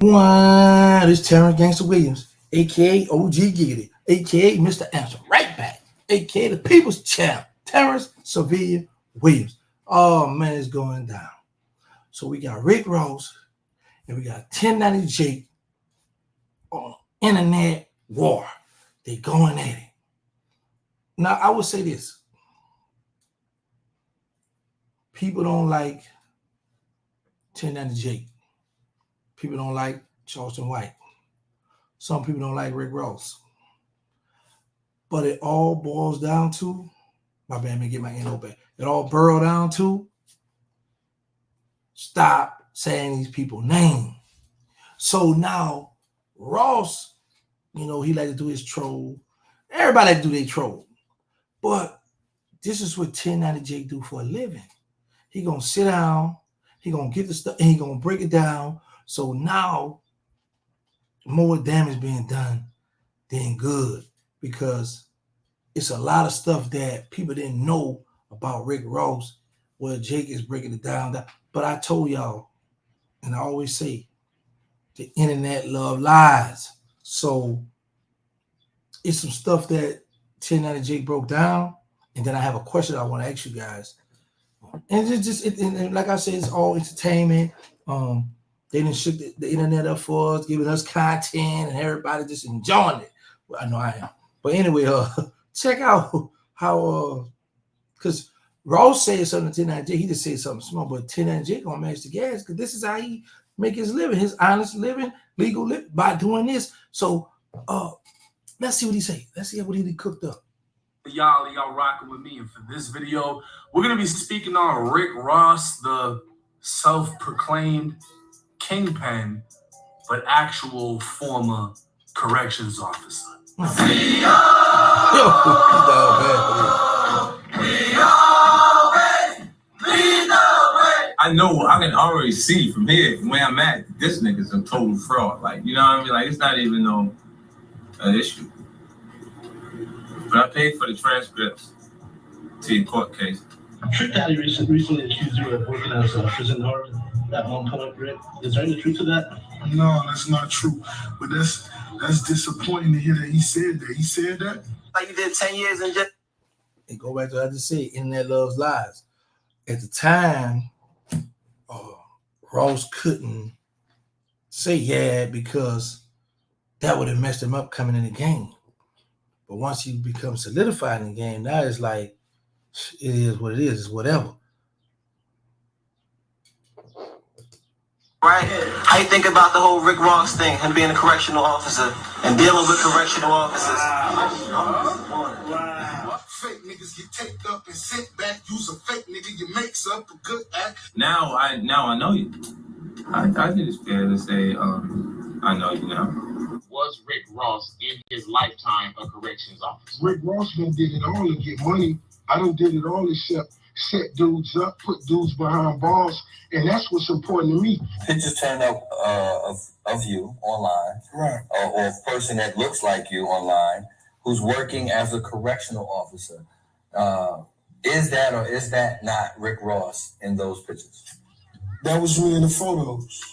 One, this Terrance Gangsta Williams, aka OG Giggity, aka Mr. Answer Right Back, aka the People's Champ, Terrance Sevilla Williams. Oh man, it's going down. So we got Rickross and we got 1090 Jake on internet war. They going at it. Now I would say this. People don't like 1090 Jake. People don't like Charleston White. Some people don't like Rickross. But it all boils down to, my bad, let me get my NO back. It all boils down to, stop saying these people's names. So now, Ross, he like to do his troll. Everybody like to do their troll. But this is what 1090 Jake do for a living. He gonna sit down, he gonna get the stuff, and he gonna break it down. So now, more damage being done than good, because it's a lot of stuff that people didn't know about Rickross, where Jake is breaking it down. But I told y'all, and I always say, the internet love lies. So it's some stuff that 1090 Jake broke down, and then I have a question I want to ask you guys. And it's just, and like I said, it's all entertainment. They didn't shook the internet up for us, giving us content, and everybody just enjoying it. Well, I know I am. But anyway, check out how, because Ross said something to 1090 Jake. He just said something small, but 1090 Jake gonna match the gas, because this is how he make his living, his honest living, legal living, by doing this. So let's see what he say. Let's see what he cooked up. Y'all rocking with me, and for this video, we're gonna be speaking on Rickross, the self-proclaimed kingpin, but actual former corrections officer. I know, I can already see from here, from where I'm at, this nigga's a total fraud. Like, you know what I mean? Like, it's not even an issue. But I paid for the transcripts to your court case. Trick Daddy recently accused you of working as a prison guard at one point, Rick. Is there any truth to that? No, that's not true. But that's disappointing to hear that he said that. He said that? Like you did 10 years in jail. And go back to what I just said, internet loves lies. At the time, Ross couldn't say yeah, because that would have messed him up coming in the game. But once you become solidified in the game, now it's like, it is what it is. It's whatever. Right? How you think about the whole Rickross thing, him being a correctional officer and dealing with correctional officers? Fake niggas get taped up and sent back. Use a fake nigga, you makes up a good act. Now I know you. I think it's fair to say I know you now. Was Rickross in his lifetime a corrections officer? Rickross done did it all to get money. I done did it all except set dudes up, put dudes behind bars, and that's what's important to me. Pictures turn up of you online, Right. Or a person that looks like you online who's working as a correctional officer. Is that or is that not Rickross in those pictures? That was me in the photos.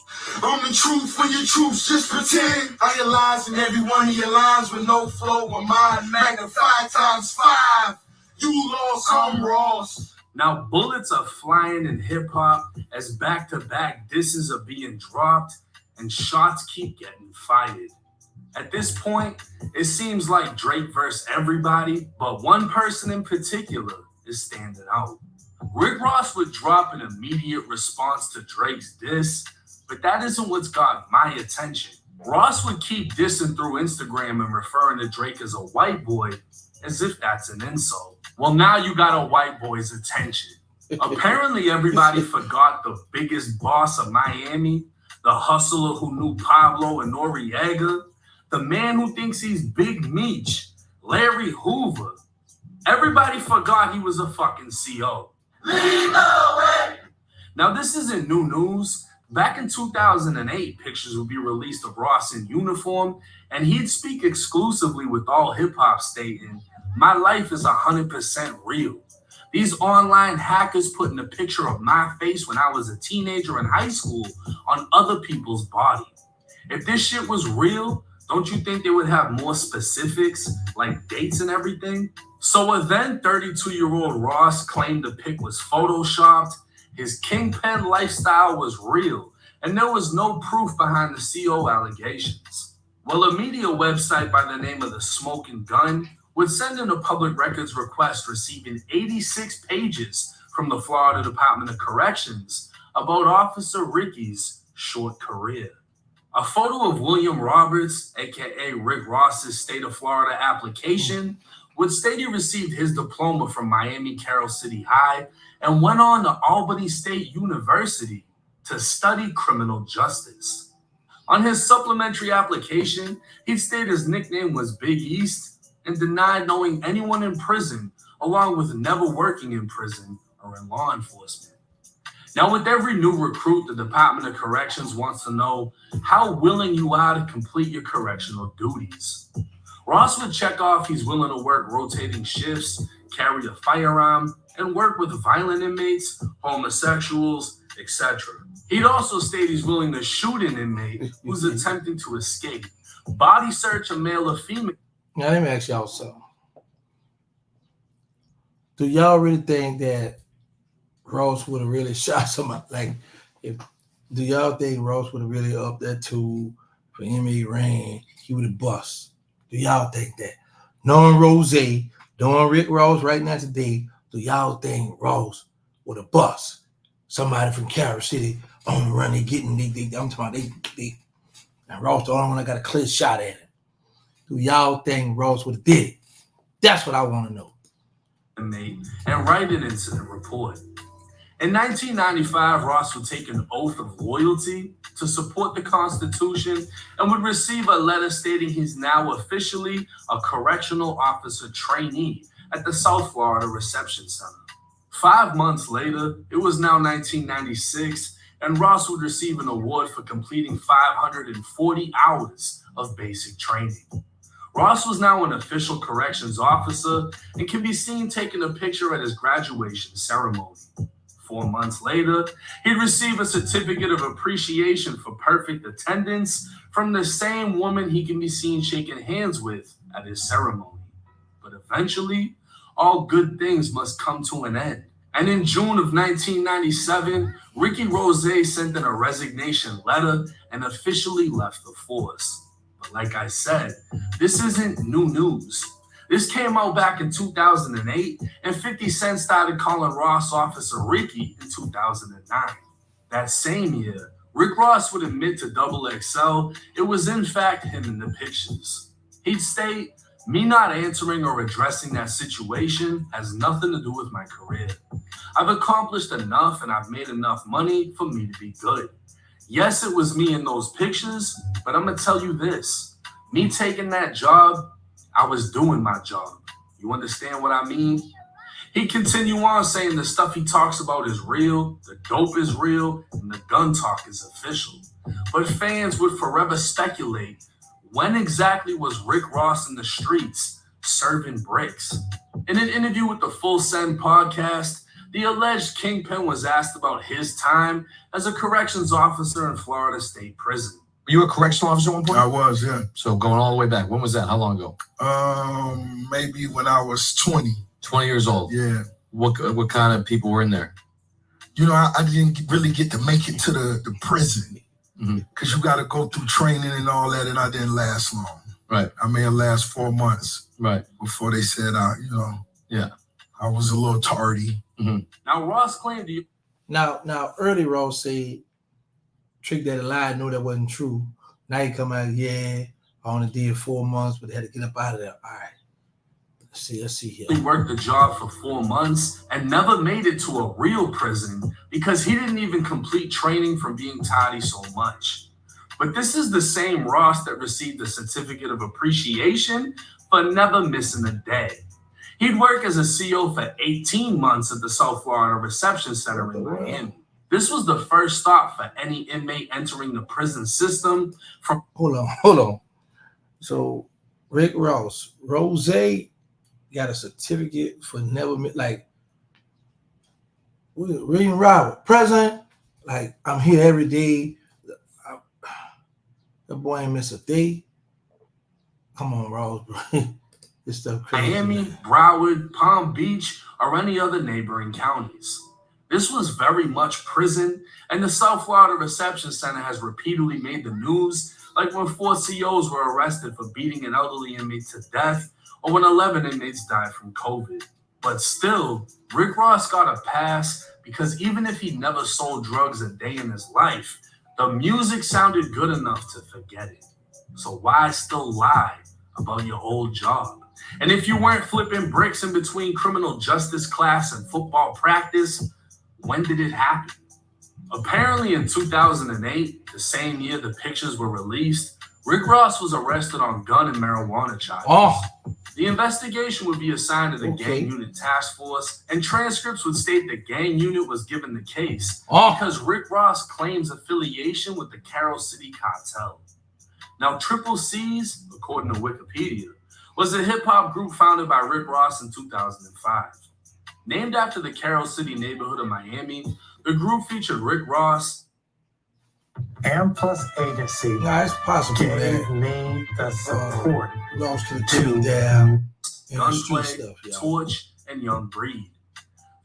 I'm the truth when your truths just pretend. I your lies in every one of your lines with no flow. My mind magnified times 5. You lost, I'm Ross. Now, bullets are flying in hip-hop as back-to-back disses are being dropped and shots keep getting fired. At this point, it seems like Drake versus everybody, but one person in particular is standing out. Rickross would drop an immediate response to Drake's diss, but that isn't what's got my attention. Ross would keep dissing through Instagram and referring to Drake as a white boy, as if that's an insult. Well, now you got a white boy's attention. Apparently, everybody forgot the biggest boss of Miami, the hustler who knew Pablo and Noriega, the man who thinks he's Big Meech, Larry Hoover. Everybody forgot he was a fucking CO. Now, this isn't new news. Back in 2008, pictures would be released of Ross in uniform, and he'd speak exclusively with all hip-hop stating, "My life is 100% real. These online hackers putting a picture of my face when I was a teenager in high school on other people's body. If this shit was real, don't you think they would have more specifics, like dates and everything? So a then 32-year-old Ross claimed the pic was photoshopped, his kingpin lifestyle was real, and there was no proof behind the CO allegations. Well, a media website by the name of The Smoking Gun would send in a public records request receiving 86 pages from the Florida Department of Corrections about Officer Ricky's short career. A photo of William Roberts, aka Rick Ross's state of Florida application, would state he received his diploma from Miami Carroll City High and went on to Albany State University to study criminal justice. On his supplementary application, he'd state his nickname was Big East and denied knowing anyone in prison, along with never working in prison or in law enforcement. Now, with every new recruit, the Department of Corrections wants to know how willing you are to complete your correctional duties. Ross would check off he's willing to work rotating shifts, carry a firearm, and work with violent inmates, homosexuals, etc. He'd also state he's willing to shoot an inmate who's attempting to escape, body search a male or female. Now, let me ask y'all something. Do y'all really think that Ross would have really shot somebody? Like, do y'all think Ross would have really upped that tool for inmate ran? He would have bust. Do y'all think that? Knowing Rose, knowing Rick Ross right now today, do y'all think Ross would have bust somebody from Carroll City on the run? I'm talking about they and Ross the only one that got a clear shot at him. Do y'all think Ross would have did it? That's what I want to know. And write an incident report. In 1995, Ross would take an oath of loyalty to support the Constitution and would receive a letter stating he's now officially a correctional officer trainee at the South Florida Reception Center. 5 months later, it was now 1996, and Ross would receive an award for completing 540 hours of basic training. Ross was now an official corrections officer and can be seen taking a picture at his graduation ceremony. 4 months later, he'd receive a certificate of appreciation for perfect attendance from the same woman he can be seen shaking hands with at his ceremony. But eventually, all good things must come to an end. And in June of 1997, Ricky Rose sent in a resignation letter and officially left the force. But like I said, this isn't new news. This came out back in 2008, and 50 Cent started calling Ross Officer Ricky in 2009. That same year, Rick Ross would admit to XXL it was in fact him in the pictures. He'd state, "Me not answering or addressing that situation has nothing to do with my career. I've accomplished enough and I've made enough money for me to be good. Yes, it was me in those pictures, but I'm going to tell you this. Me taking that job, I was doing my job. You understand what I mean?" He'd continue on saying the stuff he talks about is real, the dope is real, and the gun talk is official. But fans would forever speculate, when exactly was Rick Ross in the streets serving bricks? In an interview with the Full Send podcast, the alleged kingpin was asked about his time as a corrections officer in Florida State Prison. Were you a correctional officer at one point? I was, yeah. So going all the way back. When was that? How long ago? Maybe when I was 20. 20 years old. Yeah. What kind of people were in there? You know, I didn't really get to make it to the prison because you got to go through training and all that, and I didn't last long. Right. I may have lasted 4 months. Right. Before they said, yeah, I was a little tardy. Mm-hmm. Now, Ross claimed you. Now, early Ross said, Trick Daddy lied, know that wasn't true. Now he come out, yeah, I only did 4 months, but they had to get up out of there. All right. Let's see here. He worked the job for 4 months and never made it to a real prison because he didn't even complete training from being tardy so much. But this is the same Ross that received a certificate of appreciation for never missing a day. He'd work as a CO for 18 months at the South Florida Reception Center in Miami. This was the first stop for any inmate entering the prison system from... Hold on. So, Rick Ross, Rose got a certificate for never, like, William Robert, president, like, I'm here every day. That boy ain't miss a day. Come on, Ross, bro. This stuff crazy. Miami, man. Broward, Palm Beach, or any other neighboring counties. This was very much prison, and the South Florida Reception Center has repeatedly made the news, like when 4 COs were arrested for beating an elderly inmate to death, or when 11 inmates died from COVID. But still, Rick Ross got a pass because even if he never sold drugs a day in his life, the music sounded good enough to forget it. So why still lie about your old job? And if you weren't flipping bricks in between criminal justice class and football practice, when did it happen? Apparently in 2008, the same year the pictures were released, Rick Ross was arrested on gun and marijuana charges. Oh. The investigation would be assigned to the Gang Unit Task Force, and transcripts would state the Gang Unit was given the case because Rick Ross claims affiliation with the Carroll City Cartel. Now, Triple C's, according to Wikipedia, was a hip-hop group founded by Rick Ross in 2005. Named after the Carroll City neighborhood of Miami, the group featured Rick Ross. Plus Agency it's possible gave me the support Ross could have down Gunplay, Torch, and Young Breed.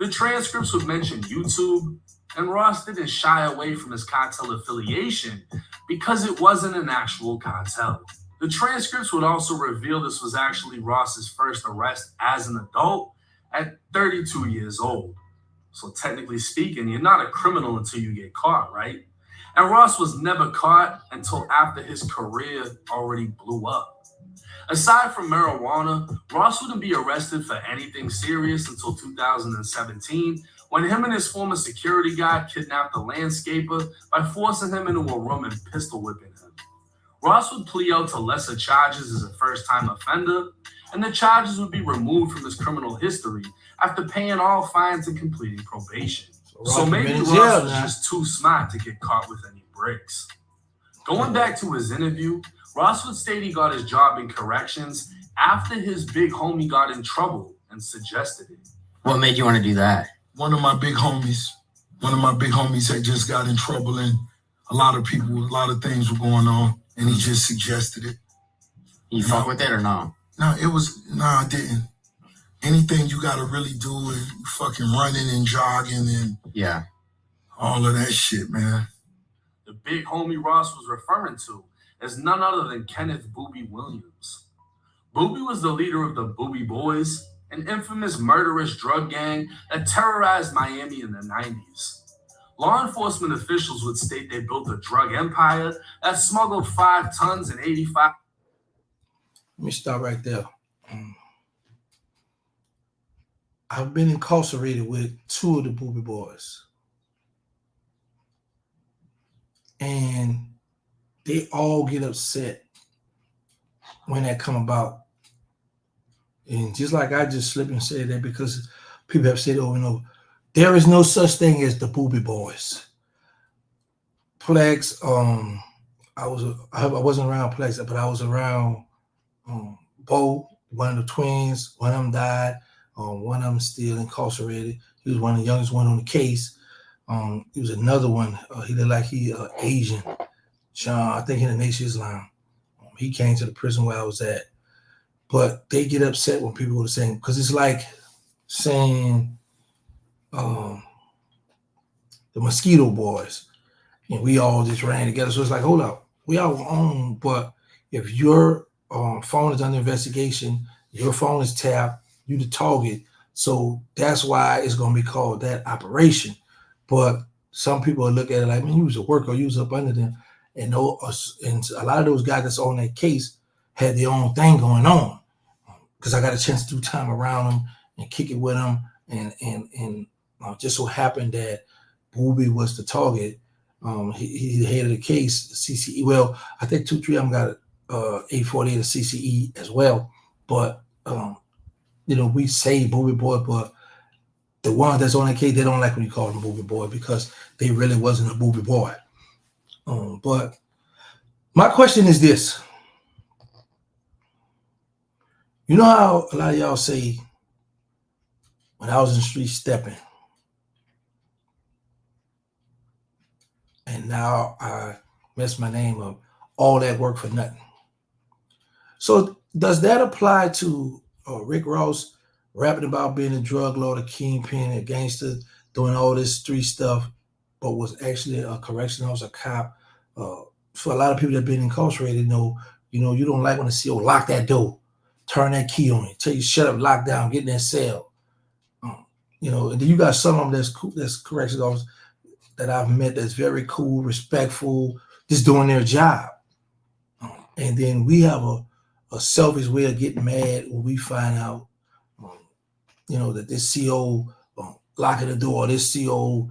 The transcripts would mention YouTube, and Ross didn't shy away from his cartel affiliation because it wasn't an actual cartel. The transcripts would also reveal this was actually Ross's first arrest as an adult at 32 years old. So technically speaking, you're not a criminal until you get caught, right? And Ross was never caught until after his career already blew up. Aside from marijuana, Ross wouldn't be arrested for anything serious until 2017, when him and his former security guy kidnapped the landscaper by forcing him into a room and pistol whipping him. Ross would plea out to lesser charges as a first-time offender, and the charges would be removed from his criminal history after paying all fines and completing probation. So maybe Ross was just too smart to get caught with any bricks. Going back to his interview, Ross would state he got his job in corrections after his big homie got in trouble and suggested it. What made you want to do that? One of my big homies had just got in trouble, and a lot of things were going on, and he just suggested it. You fuck with it or no? No, I didn't. Anything you gotta really do is fucking running and jogging and all of that shit, man. The big homie Ross was referring to is none other than Kenneth Booby Williams. Booby was the leader of the Booby Boys, an infamous murderous drug gang that terrorized Miami in the 90s. Law enforcement officials would state they built a drug empire that smuggled 5 tons and 85. Let me stop right there. I've been incarcerated with 2 of the Booby Boys. And they all get upset when that come about. And just like I just slipped and said that because people have said over and over, there is no such thing as the Booby Boys. Plex, I wasn't around Plex, but I was around Bo, one of the twins. One of them died. One of them still incarcerated. He was one of the youngest one on the case. He was another one. He looked like he Asian. John, I think in the Nation Islam. He came to the prison where I was at. But they get upset when people go to saying, because it's like saying the Mosquito Boys. And we all just ran together. So it's like, hold up, we all own. But if your phone is under investigation, your phone is tapped, you the target. So that's why it's going to be called that operation. But some people look at it like, man, you was a worker, you was up under them. And a lot of those guys that's on that case had their own thing going on. Because I got a chance to do time around them and kick it with them. And just so happened that Booby was the target. He the head of the case, the CCE. Well, I think 2-3 of them got 848 of CCE as well. But we say Booby Boy, but the one that's on that case, they don't like when you call them Booby Boy because they really wasn't a Booby Boy. But my question is this. You know how a lot of y'all say, when I was in the street stepping, and now I messed my name up, all that work for nothing. So does that apply to Rick Ross rapping about being a drug lord, a kingpin, a gangster, doing all this street stuff, but was actually a correctional officer, a cop? For a lot of people that have been incarcerated, you don't like when the CO lock that door, turn that key on you, tell you shut up, lock down, get in that cell. And then you got some of them that's cool, that's correctional officers that I've met that's very cool, respectful, just doing their job. And then we have a selfish way of getting mad when we find out, that this CO locking the door, this CO,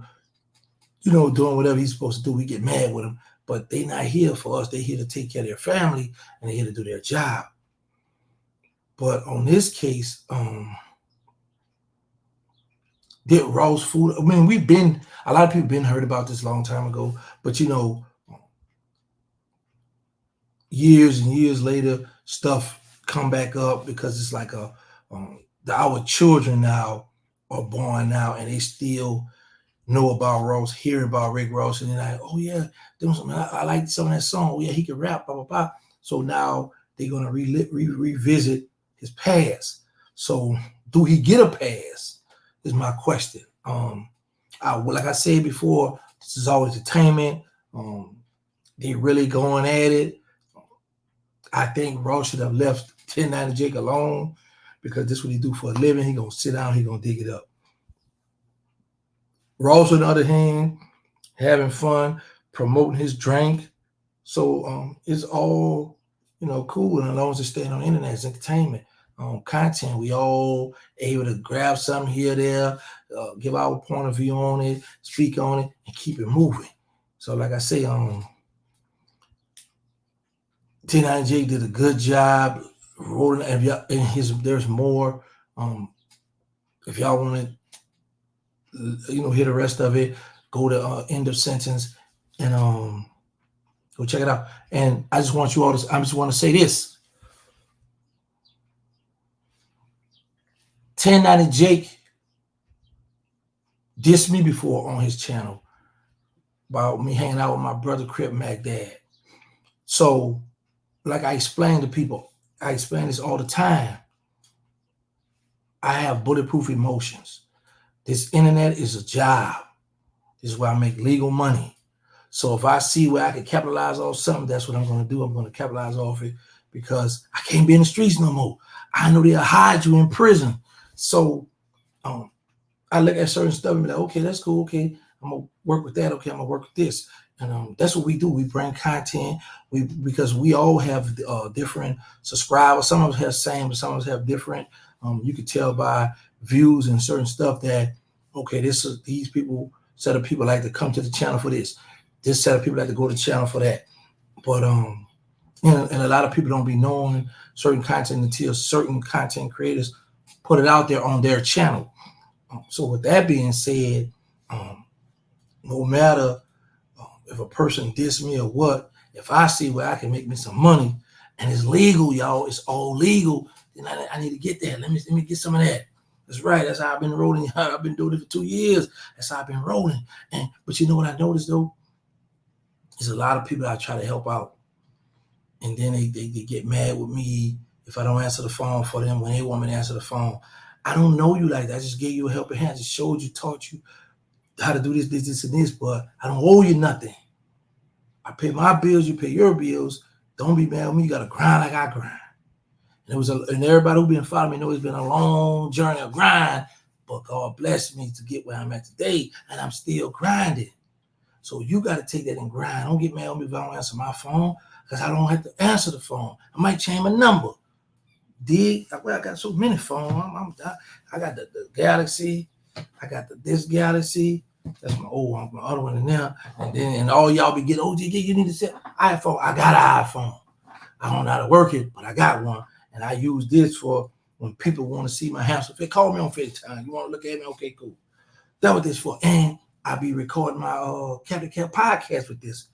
doing whatever he's supposed to do. We get mad with him, but they're not here for us. They're here to take care of their family, and they're here to do their job. But on this case, did Ross fool? I mean, a lot of people been heard about this a long time ago, but years and years later, stuff come back up because it's like our children now are born now, and they still know about Ross, hear about Rick Ross, and they're like, oh yeah, I like some of that song. Oh yeah, he can rap, blah blah blah. So now they're gonna revisit his past. So do he get a pass? Is my question. Like I said before, this is all entertainment. They really going at it. I think Ross should have left 1090 Jake alone, because this is what he do for a living. He gonna sit down, he gonna dig it up. Ross, on the other hand, having fun, promoting his drink. So it's all cool, and as long as it's staying on the internet, it's entertainment. Content, we all able to grab something here, there, give our point of view on it, speak on it, and keep it moving. So like I say, 1090 Jake did a good job rolling, and there's more. If y'all want to hear the rest of it, go to End of Sentence and go check it out. And I just want to say this. 1090 Jake dissed me before on his channel about me hanging out with my brother Crip Mac Dad. So, like I explain to people, I explain this all the time. I have bulletproof emotions. This internet is a job. This is where I make legal money. So if I see where I can capitalize off something, that's what I'm going to do. I'm going to capitalize off it, because I can't be in the streets no more. I know they'll hide you in prison. So I look at certain stuff and be like, okay, that's cool. Okay, I'm going to work with that. Okay, I'm going to work with this. And that's what we do. We bring content. Because we all have different subscribers. Some of us have same, but some of us have different. You can tell by views and certain stuff that, okay, these people, set of people like to come to the channel for this. This set of people like to go to the channel for that. But and a lot of people don't be knowing certain content until certain content creators put it out there on their channel. So with that being said, no matter if a person diss me or what, if I see where I can make me some money and it's legal, y'all, it's all legal, then I need to get that. Let me get some of that. That's right. That's how I've been rolling. I've been doing it for 2 years. That's how I've been rolling. But you know what I noticed though? There's a lot of people I try to help out, and then they get mad with me if I don't answer the phone for them when they want me to answer the phone. I don't know you like that. I just gave you a helping hand. I just showed you, taught you how to do this, and this, but I don't owe you nothing. I pay my bills, you pay your bills. Don't be mad with me. You gotta grind like I grind. And everybody who been following me knows it's been a long journey of grind, but God blessed me to get where I'm at today, and I'm still grinding. So you gotta take that and grind. Don't get mad with me if I don't answer my phone, because I don't have to answer the phone. I might change my number. I got so many phones. I got the Galaxy. I got this Galaxy. That's my old one, my other one in there. And all y'all be getting, you need to set iPhone. I got an iPhone. I don't know how to work it, but I got one. And I use this for when people want to see my house. If they call me on FaceTime, you want to look at me? Okay, cool. That's what this for. And I be recording my Captain Cap podcast with this.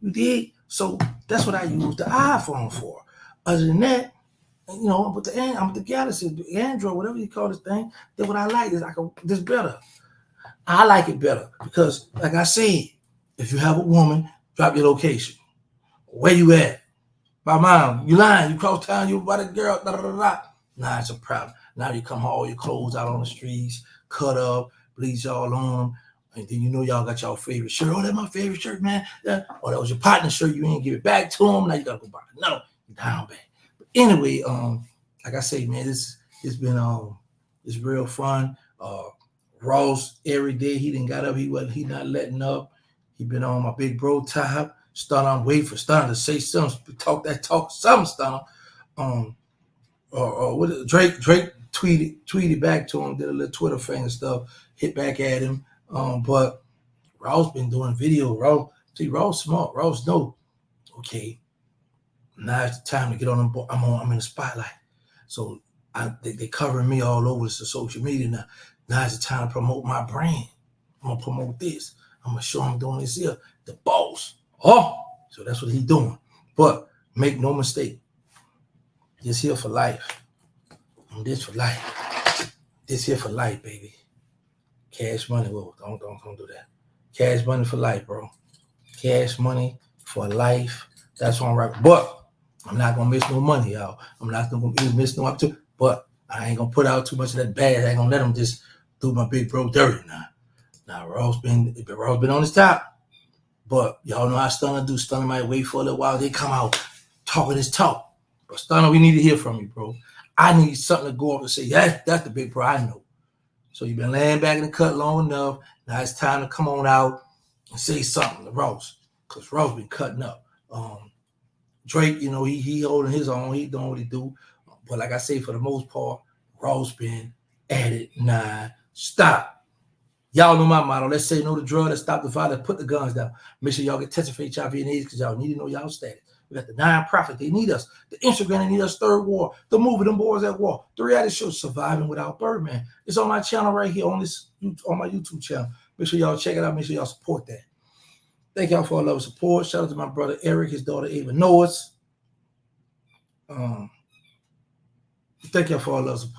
You dig? So that's what I use the iPhone for. Other than that, I'm with the Galaxy, the Android, whatever you call this thing. Then what I like is this better. I like it better because, like I said, if you have a woman, drop your location. Where you at? My mom, you lying. You cross town, you about a girl. Da, da, da, da. Nah, it's a problem. Now you come home, all your clothes out on the streets, cut up, bleach all on. And then you know y'all got y'all favorite shirt. Oh, that's my favorite shirt, man. Yeah. Oh, that was your partner's shirt. You ain't give it back to him. Now you gotta go buy another. You down bad. But anyway, like I say, man, it's been it's real fun. Ross every day he didn't got up. He not letting up. He been on my big bro top. I'm waiting for Stunner to say something, talk, something, Stunner. Or what Drake tweeted back to him, did a little Twitter thing and stuff, hit back at him. But Ross been doing video. Ross smart. Ross know, okay, now it's the time to get on them. I'm in the spotlight. So they covering me all over the social media now. Now it's the time to promote my brand. I'm gonna promote this. I'm gonna show I'm doing this here. The boss. Oh, so that's what he's doing. But make no mistake, this here for life. I'm this for life. This here for life, baby. Cash money. Whoa, don't do that. Cash money for life, bro. Cash money for life. That's what I'm right. But I'm not gonna miss no money, y'all. I'm not gonna miss no opportunity. But I ain't gonna put out too much of that bad. I ain't gonna let them just do my big bro dirty now. Now Ross been on his top. But y'all know how Stunner do. Stunner might wait for a little while. They come out talking this talk. But Stunner, we need to hear from you, bro. I need something to go up and say, yeah, that's the big bro I know. So you've been laying back in the cut long enough. Now it's time to come on out and say something to Ross. Because Ross been cutting up. Drake, you know, he holding his own. He doing what he do. But like I say, for the most part, Ross been at it. Nah, stop. Y'all know my motto. Let's say no to drug. Let's stop the violence. Put the guns down. Make sure y'all get tested for HIV and AIDS because y'all need to know y'all status. We got the non-profit. They need us. The Instagram, they need us. Third War. The movie, Them Boys at War. The reality show, Surviving Without Birdman. It's on my channel right here on my YouTube channel. Make sure y'all check it out. Make sure y'all support that. Thank y'all for all love and support. Shout out to my brother Eric, his daughter Ava Noahs. Thank y'all for all love and support.